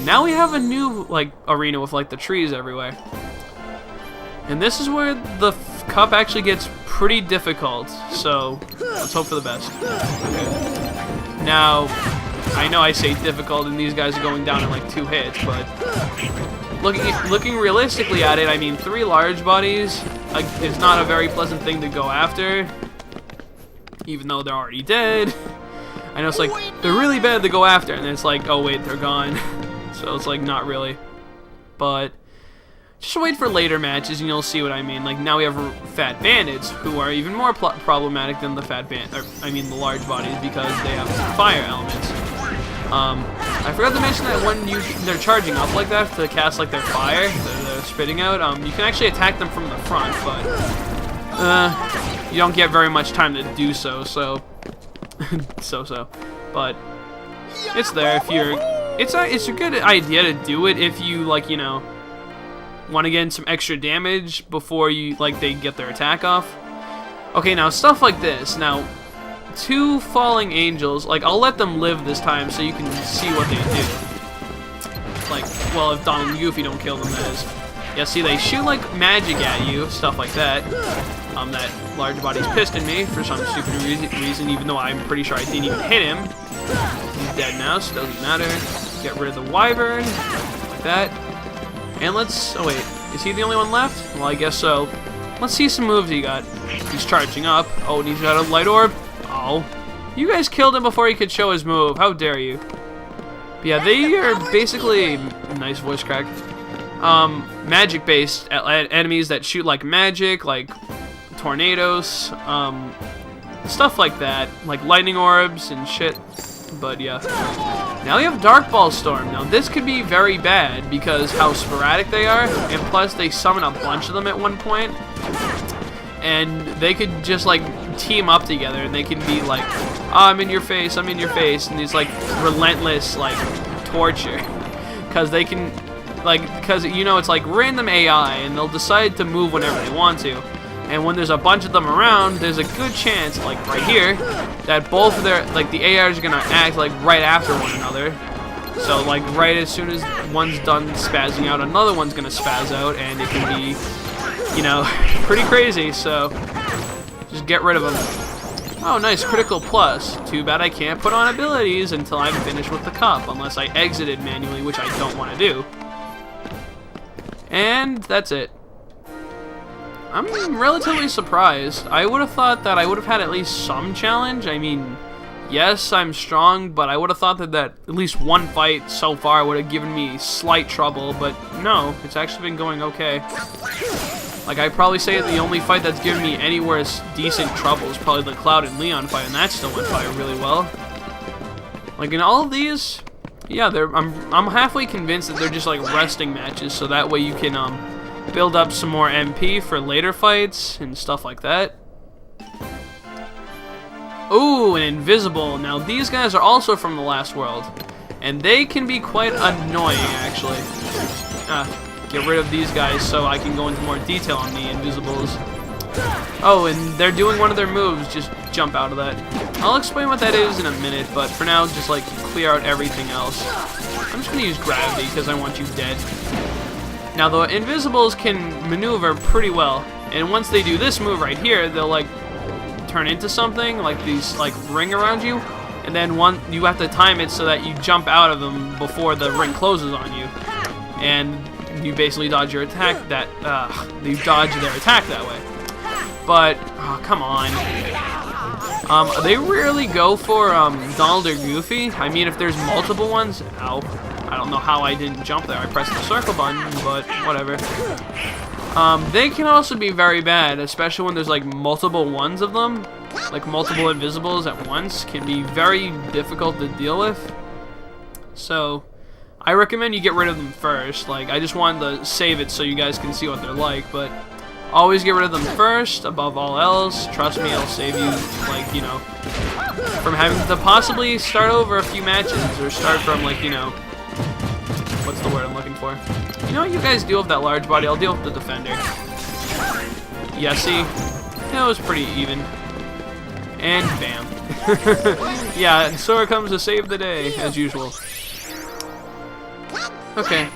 now we have a new, like, arena with, like, the trees everywhere. And this is where the cup actually gets pretty difficult, so let's hope for the best. Okay. Now, I know I say difficult and these guys are going down in like 2 hits, but looking realistically at it, I mean 3 large bodies is not a very pleasant thing to go after, even though they're already dead. I know it's like, they're really bad to go after, and then it's like, oh wait, they're gone. So it's like, not really. But just wait for later matches and you'll see what I mean. Like, now we have Fat Bandits, who are even more problematic than the the large bodies, because they have fire elements. I forgot to mention that when they're charging up like that to cast like their fire, they're spitting out, you can actually attack them from the front, but you don't get very much time to do so, but it's there if you're, it's a good idea to do it if you, like, you know, want to get in some extra damage before you, like, they get their attack off. Okay, now stuff like this. Now, 2 falling angels, like, I'll let them live this time so you can see what they do. Like, well, if Donald and Goofy don't kill them, that is. Yeah, see, they shoot, like, magic at you, stuff like that. That large body's pissed at me for some stupid reason, even though I'm pretty sure I didn't even hit him. He's dead now, so it doesn't matter. Get rid of the wyvern, like that. And let's, oh wait, is he the only one left? Well, I guess so. Let's see some moves he got. He's charging up. Oh, and he's got a light orb. Oh, you guys killed him before he could show his move. How dare you? But yeah, they are basically, nice voice crack, magic-based enemies that shoot like magic, like tornadoes, stuff like that, like lightning orbs and shit. But yeah. Now we have Dark Ball Storm. Now this could be very bad because how sporadic they are, and plus they summon a bunch of them at one point, and they could just like team up together, and they can be like, oh, I'm in your face, I'm in your face, and these like relentless like torture, because they can, like, because you know it's like random AI, and they'll decide to move whenever they want to. And when there's a bunch of them around, there's a good chance, like right here, that both of their, like, the ARs are gonna act like right after one another. So like right as soon as one's done spazzing out, another one's gonna spaz out, and it can be, you know, pretty crazy. So just get rid of them. Oh, nice, critical plus. Too bad I can't put on abilities until I'm finished with the cup, unless I exited manually, which I don't want to do. And that's it. I'm relatively surprised. I would have thought that I would have had at least some challenge. I mean, yes, I'm strong, but I would have thought that at least one fight so far would have given me slight trouble, but no, it's actually been going okay. Like, I'd probably say the only fight that's given me anywhere decent trouble is probably the Cloud and Leon fight, and that still went by really well. Like, in all of these, yeah, I'm halfway convinced that they're just like resting matches, so that way you can build up some more MP for later fights and stuff like that. Ooh, an Invisible. Now these guys are also from the last world, and they can be quite annoying actually. Get rid of these guys so I can go into more detail on the Invisibles. Oh, and they're doing one of their moves, just jump out of that. I'll explain what that is in a minute, but for now, just like clear out everything else. I'm just gonna use gravity because I want you dead. Now the Invisibles can maneuver pretty well, and once they do this move right here, they'll like turn into something, like these like ring around you, and then you have to time it so that you jump out of them before the ring closes on you, and you basically dodge your attack you dodge their attack that way. But oh, come on. They rarely go for Donald or Goofy. I mean, if there's multiple ones, ow. I don't know how I didn't jump there. I pressed the circle button, but whatever. They can also be very bad, especially when there's like multiple ones of them. Like multiple Invisibles at once can be very difficult to deal with. So I recommend you get rid of them first. Like, I just wanted to save it so you guys can see what they're like, but always get rid of them first, above all else. Trust me, I'll save you, like, you know, from having to possibly start over a few matches, or start from, like, you know, what's the word I'm looking for? You know what you guys deal with that large body, I'll deal with the defender. Yeah, see? That was pretty even. And bam. Yeah, and Sora comes to save the day, as usual. Okay.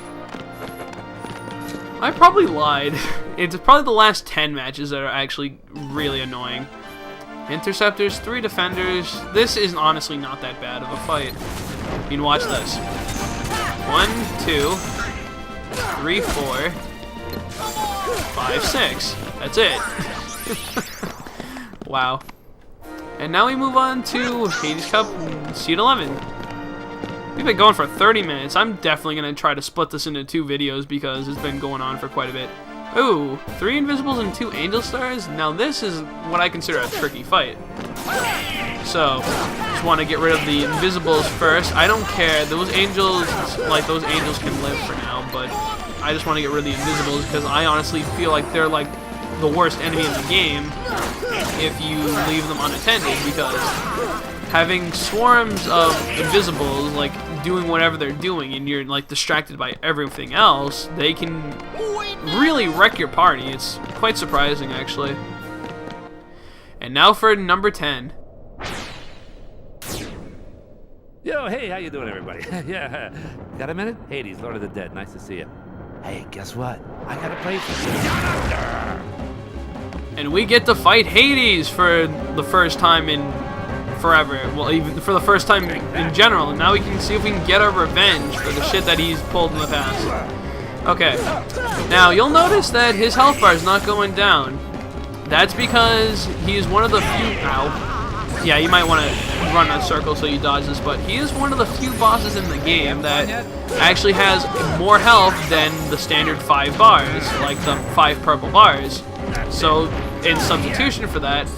I probably lied. It's probably the last 10 matches that are actually really annoying. Interceptors, 3 defenders. This is honestly not that bad of a fight. You can watch this. 1, 2, 3, 4, 5, 6. That's it. Wow. And now we move on to Hades Cup Seed 11. We've been going for 30 minutes. I'm definitely going to try to split this into 2 videos because it's been going on for quite a bit. Ooh, 3 Invisibles and 2 Angel Stars? Now this is what I consider a tricky fight. So, just want to get rid of the Invisibles first. I don't care. Those Angels can live for now, but I just want to get rid of the Invisibles because I honestly feel like they're like the worst enemy in the game if you leave them unattended, because having swarms of Invisibles like doing whatever they're doing and you're like distracted by everything else, they can really wreck your party. It's quite surprising, actually. And now for number 10. Yo, hey, how you doing, everybody? Yeah, got a minute? Hades, Lord of the Dead, nice to see you. Hey, guess what? I got a place for you. And we get to fight Hades for the first time in forever. Well, even for the first time in general. And now we can see if we can get our revenge for the shit that he's pulled in the past. Okay. Now, you'll notice that his health bar is not going down. That's because he's one of the few... Ow. Yeah, you might want to run a circle so you dodge this, but he is one of the few bosses in the game that actually has more health than the standard 5 bars, like the 5 purple bars. So, in substitution for that,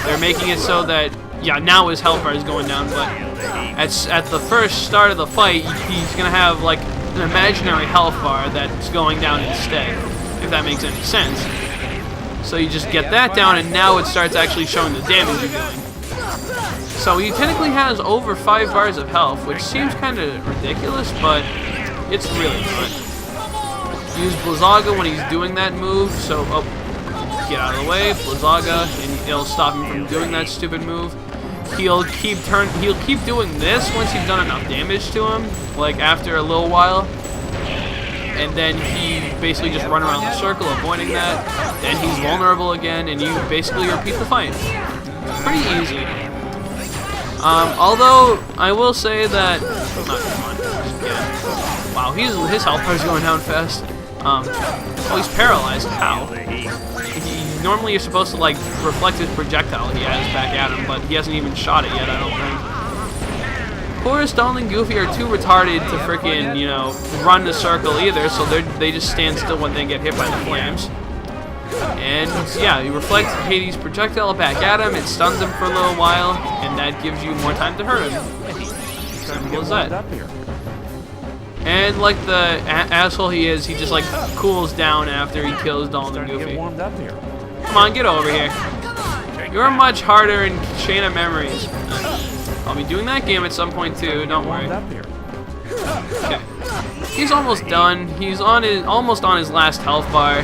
they're making it so that, yeah, now his health bar is going down, but at the first start of the fight, he's going to have, like, an imaginary health bar that's going down instead, if that makes any sense. So you just get that down, and now it starts actually showing the damage you're doing. So he technically has over 5 bars of health, which seems kind of ridiculous, but it's really good. Use Blizzaga when he's doing that move, so, oh, get out of the way, Blizzaga, and it'll stop him from doing that stupid move. He'll keep doing this once you've done enough damage to him, like after a little while. And then he basically just run around the circle avoiding that. Then he's vulnerable again, and you basically repeat the fight. Pretty easy. Although I will say that, wow, his health bar is going down fast. Oh, he's paralyzed. How? Normally you're supposed to like reflect his projectile he has back at him, but he hasn't even shot it yet, I don't think. Of course, Donald and Goofy are too retarded to frickin', you know, run the circle either, so they just stand still when they get hit by the flames. And yeah, you reflect Hades' projectile back at him, it stuns him for a little while, and that gives you more time to hurt him. Simple as that. And like the asshole he is, he just like cools down after he kills Donald and Goofy. Come on, get over here. You're much harder in Chain of Memories. I'll be doing that game at some point too, don't worry. Okay. He's almost done. He's almost on his last health bar.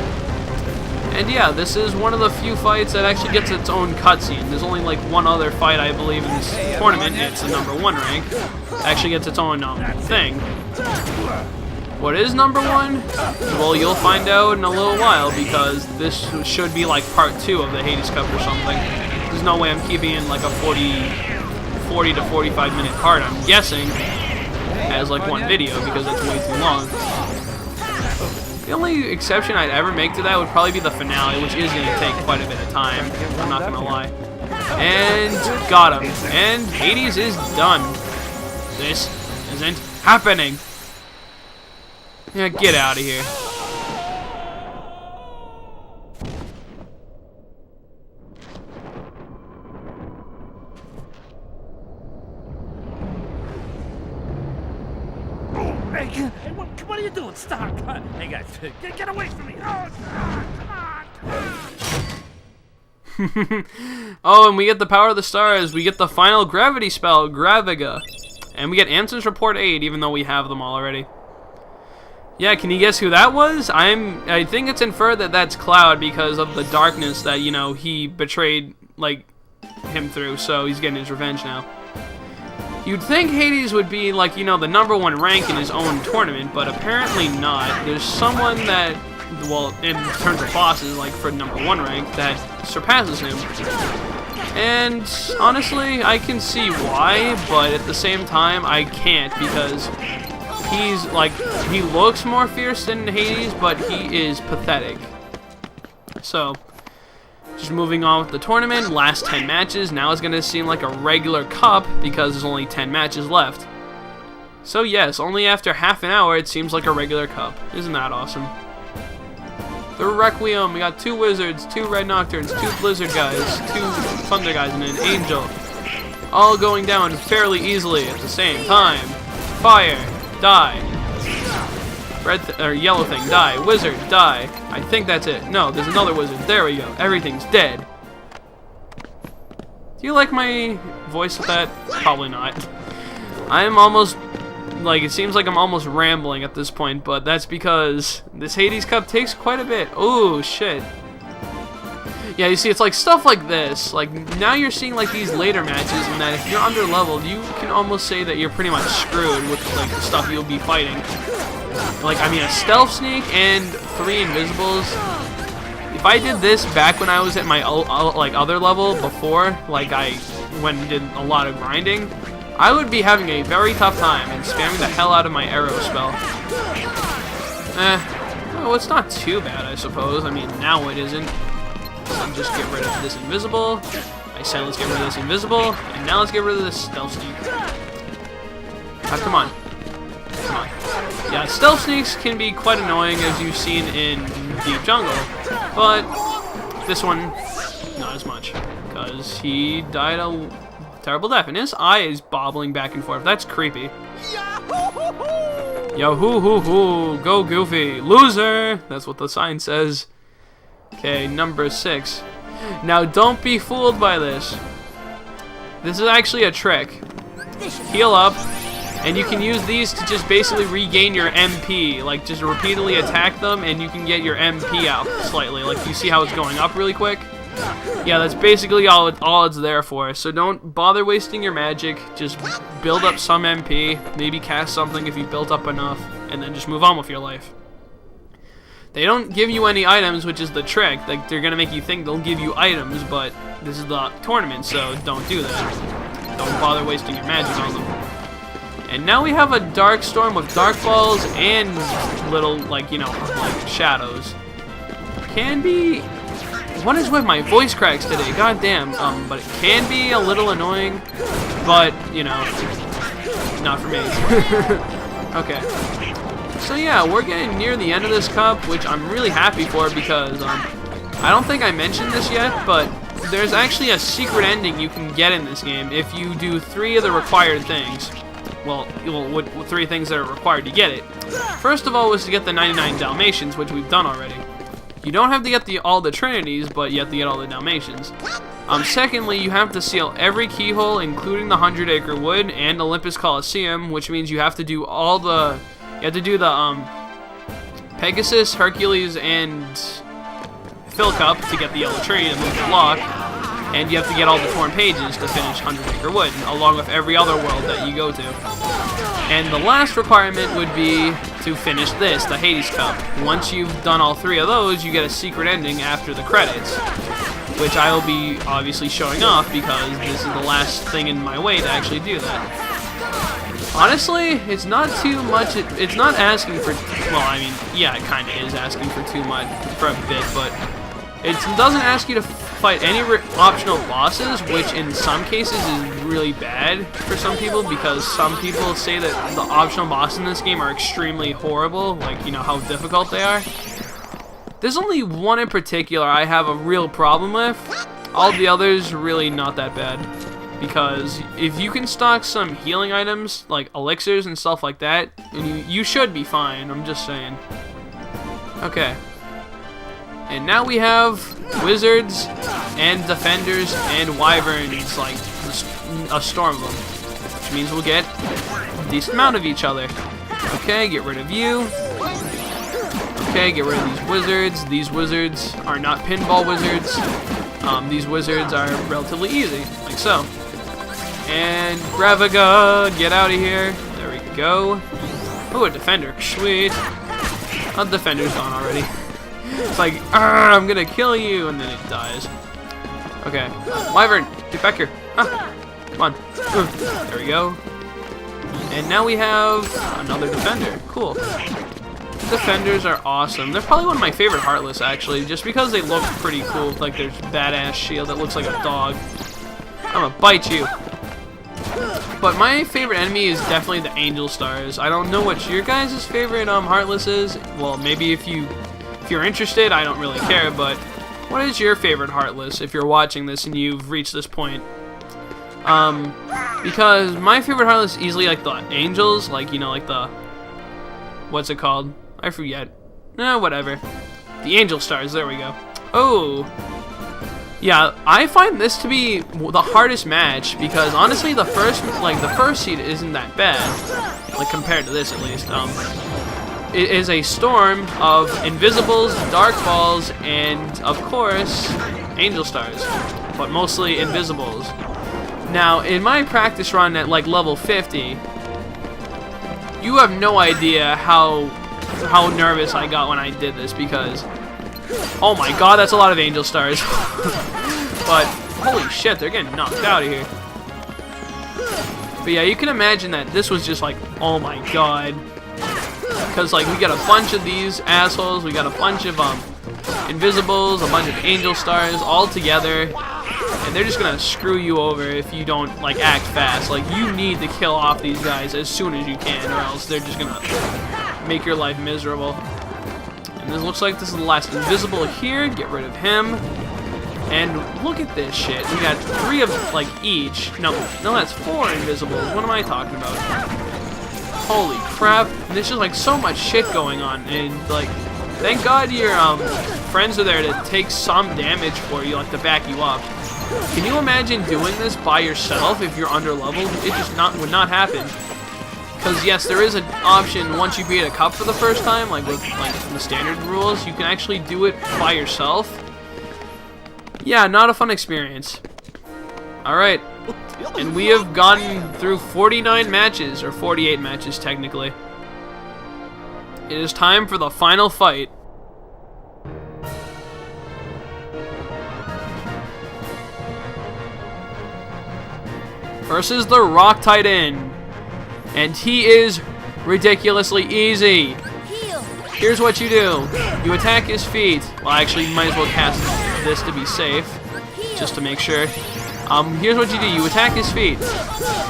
And yeah, this is one of the few fights that actually gets its own cutscene. There's only like one other fight, I believe, in this tournament. It's the number 1 rank. Actually gets its own thing. What is number 1? Well, you'll find out in a little while, because this should be like part 2 of the Hades Cup or something. There's no way I'm keeping in like a 40 to 45 minute part, I'm guessing, as like one video, because that's way too long. The only exception I'd ever make to that would probably be the finale, which is going to take quite a bit of time, I'm not going to lie. And got him. And Hades is done. This isn't happening. Yeah, get out of here. Hey, what are you doing? Stop! Hey guys, get away from me! Oh, come on! Oh, and we get the Power of the Stars. We get the final gravity spell, Graviga. And we get Anson's Report 8, even though we have them all already. Yeah, can you guess who that was? I think it's inferred that that's Cloud because of the darkness that, you know, he betrayed, like, him through, so he's getting his revenge now. You'd think Hades would be like, you know, the #1 rank in his own tournament, but apparently not. There's someone that, well, in terms of bosses, like for #1 rank, that surpasses him. And honestly, I can see why, but at the same time, I can't, because he's like, he looks more fierce than Hades, but he is pathetic. So, just moving on with the tournament, last 10 matches. Now it's going to seem like a regular cup because there's only 10 matches left. So yes, only after half an hour it seems like a regular cup. Isn't that awesome? The Requiem, we got 2 wizards, 2 red nocturnes, 2 blizzard guys, 2 thunder guys, and an angel. All going down fairly easily at the same time. Fire, die. Or yellow thing, die. Wizard, die. I think that's it. No, there's another wizard. There we go. Everything's dead. Do you like my voice with that? Probably not. I'm almost, like, it seems like I'm almost rambling at this point, but that's because this Hades Cup takes quite a bit. Oh, shit. Yeah, you see, it's like stuff like this. Like, now you're seeing, like, these later matches, and that if you're under-leveled, you can almost say that you're pretty much screwed with, like, the stuff you'll be fighting. Like, I mean, a stealth sneak and 3 invisibles. If I did this back when I was at my like other level before, like I did a lot of grinding, I would be having a very tough time and spamming the hell out of my arrow spell. Well, it's not too bad, I suppose. I mean, now it isn't. So just get rid of this invisible. I said let's get rid of this invisible, and now let's get rid of this stealth sneak. Ah, come on. Come on. Yeah, stealth sneaks can be quite annoying, as you've seen in Deep Jungle, but this one, not as much, because he died a terrible death, and his eye is bobbling back and forth. That's creepy. Yahoo-hoo-hoo, go Goofy, loser! That's what the sign says. Okay, number 6. Now, don't be fooled by this. This is actually a trick. Heal up. And you can use these to just basically regain your MP. Like, just repeatedly attack them, and you can get your MP out slightly. Like, you see how it's going up really quick? Yeah, that's basically all it's there for. So don't bother wasting your magic. Just build up some MP. Maybe cast something if you built up enough. And then just move on with your life. They don't give you any items, which is the trick. Like, they're going to make you think they'll give you items, but this is the tournament, so don't do that. Don't bother wasting your magic on them. And now we have a Dark Storm with Dark Balls and little, like, you know, like, shadows. Can be... What is with my voice cracks today? God damn. But it can be a little annoying, but, you know, not for me. Okay. So yeah, we're getting near the end of this cup, which I'm really happy for because, I don't think I mentioned this yet, but there's actually a secret ending you can get in this game if you do 3 of the required things. Well, 3 things that are required to get it. First of all was to get the 99 Dalmatians, which we've done already. You don't have to get all the Trinities, but you have to get all the Dalmatians. Secondly, you have to seal every keyhole, including the 100-acre wood and Olympus Coliseum, which means you have to do all the... You have to do the Pegasus, Hercules, and Philcup to get the yellow tree to move the block. And you have to get all the torn pages to finish 100-acre wood, along with every other world that you go to. And the last requirement would be to finish this, the Hades Cup. Once you've done all 3 of those, you get a secret ending after the credits, which I will be obviously showing off because this is the last thing in my way to actually do that. Honestly, it's not too much. It's not asking for... Well, I mean, yeah, it kind of is asking for too much for a bit, but it doesn't ask you to fight any optional bosses, which in some cases is really bad for some people because some people say that the optional bosses in this game are extremely horrible, like, you know, how difficult they are. There's only one in particular I have a real problem with. All the others really not that bad. Because if you can stock some healing items, like elixirs and stuff like that, you should be fine, I'm just saying. Okay. And now we have wizards and defenders and wyverns, like a storm of them. Which means we'll get a decent amount of each other. Okay, get rid of you. Okay, get rid of these wizards. These wizards are not pinball wizards. These wizards are relatively easy, like so. And Gravaga, get out of here. There we go. Oh, a defender. Sweet. Oh, the defender's gone already. It's like, I'm gonna kill you, and then it dies. Okay. Wyvern, get back here. Ah, come on. There we go. And now we have another defender. Cool. Defenders are awesome. They're probably one of my favorite Heartless, actually, just because they look pretty cool. Like there's badass shield that looks like a dog. I'm gonna bite you. But my favorite enemy is definitely the Angel Stars. I don't know what your guys' favorite Heartless is. Well, maybe if you're interested, I don't really care. But what is your favorite Heartless if you're watching this and you've reached this point? Because my favorite Heartless is easily like the Angels, like you know, like the what's it called? I forget. Whatever. The Angel Stars. There we go. Oh. Yeah, I find this to be the hardest match because honestly, the first seed isn't that bad, like compared to this at least. It is a storm of Invisibles, Dark Balls, and of course, Angel Stars, but mostly Invisibles. Now, in my practice run at like level 50, you have no idea how nervous I got when I did this because. Oh my god, that's a lot of Angel Stars. But, holy shit, they're getting knocked out of here. But yeah, you can imagine that this was just like, oh my god. Because, like, we got a bunch of these assholes, we got a bunch of, Invisibles, a bunch of Angel Stars all together. And they're just gonna screw you over if you don't, like, act fast. Like, you need to kill off these guys as soon as you can, or else they're just gonna make your life miserable. And this looks like this is the last Invisible here. Get rid of him. And look at this shit. We got 3 of like each. No, that's 4 Invisibles. What am I talking about? Holy crap! And there's just like so much shit going on. And like, thank God your friends are there to take some damage for you, like to back you up. Can you imagine doing this by yourself if you're under leveled? It just would not happen. Because yes, there is an option once you beat a cup for the first time, like with the standard rules, you can actually do it by yourself. Yeah, not a fun experience. Alright, and we have gotten through 49 matches, or 48 matches technically. It is time for the final fight. Versus the Rock Titan. And he is ridiculously easy. Here's what you do. You attack his feet. Well, actually, you might as well cast this to be safe, just to make sure. Here's what you do. You attack his feet.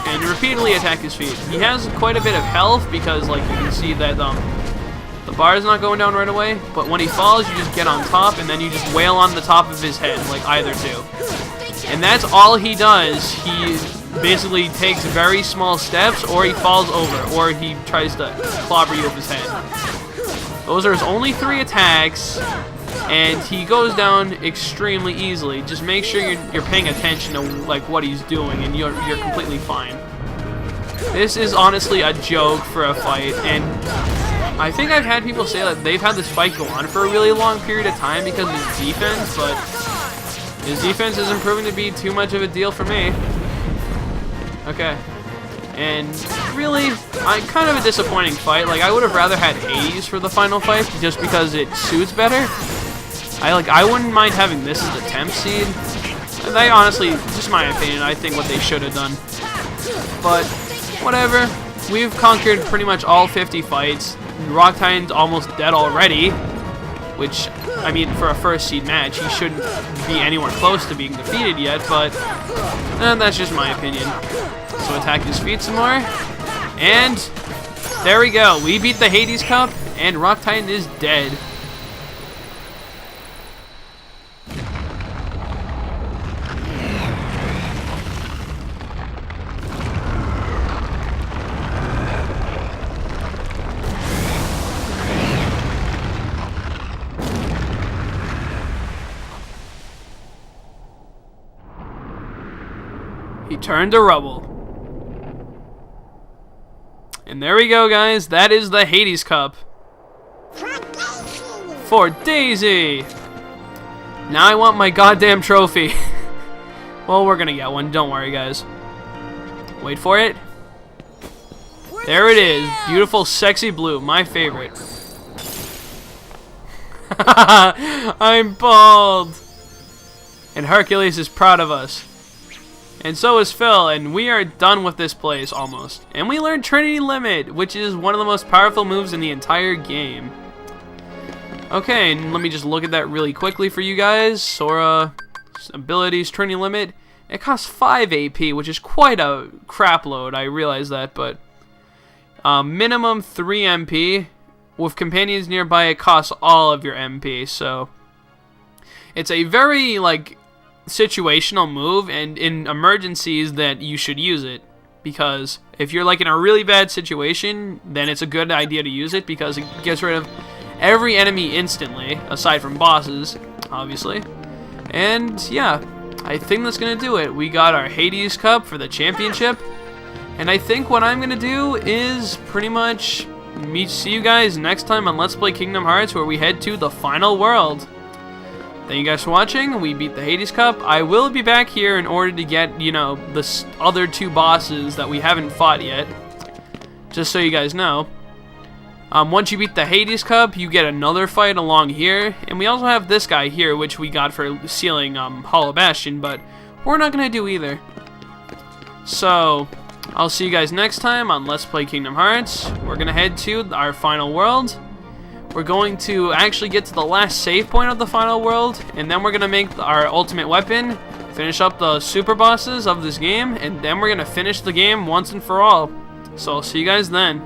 And you repeatedly attack his feet. He has quite a bit of health because, like, you can see that the bar is not going down right away. But when he falls, you just get on top, and then you just wail on the top of his head, like either two. And that's all he does. He basically takes very small steps, or he falls over, or he tries to clobber you with his head. Those are his only 3 attacks, and he goes down extremely easily. Just make sure you're paying attention to like what he's doing, and you're completely fine. This is honestly a joke for a fight, and I think I've had people say that they've had this fight go on for a really long period of time because of his defense, but his defense isn't proving to be too much of a deal for me. Okay, and really, kind of a disappointing fight. Like, I would have rather had Hades for the final fight, just because it suits better. I wouldn't mind having this as the temp seed. And I honestly, just my opinion, I think what they should have done. But, whatever. We've conquered pretty much all 50 fights. Rock Titan's almost dead already. Which, I mean, for a first seed match, he shouldn't be anywhere close to being defeated yet, but that's just my opinion. So attack his feet some more, and there we go. We beat the Hades Cup, and Rock Titan is dead. He turned to rubble. And there we go, guys. That is the Hades Cup. For Daisy! Now I want my goddamn trophy. Well, we're gonna get one. Don't worry, guys. Wait for it. There it is. Beautiful, sexy blue. My favorite. I'm bald. And Hercules is proud of us. And so is Phil, and we are done with this place, almost. And we learned Trinity Limit, which is one of the most powerful moves in the entire game. Okay, and let me just look at that really quickly for you guys. Sora, abilities, Trinity Limit. It costs 5 AP, which is quite a crap load, I realize that, but... minimum 3 MP. With companions nearby, it costs all of your MP, so... It's a very, like... situational move, and in emergencies that you should use it, because if you're like in a really bad situation, then it's a good idea to use it because it gets rid of every enemy instantly, aside from bosses, obviously. And yeah, I think that's gonna do it. We got our Hades Cup for the championship, and I think what I'm gonna do is pretty much see you guys next time on Let's Play Kingdom Hearts, where we head to the final world. Thank you guys for watching. We beat the Hades Cup. I will be back here in order to get, you know, the other 2 bosses that we haven't fought yet. Just so you guys know. Once you beat the Hades Cup, you get another fight along here. And we also have this guy here, which we got for sealing Hollow Bastion, but we're not going to do either. So, I'll see you guys next time on Let's Play Kingdom Hearts. We're going to head to our final world. We're going to actually get to the last save point of the final world, and then we're going to make our ultimate weapon, finish up the super bosses of this game, and then we're going to finish the game once and for all. So I'll see you guys then.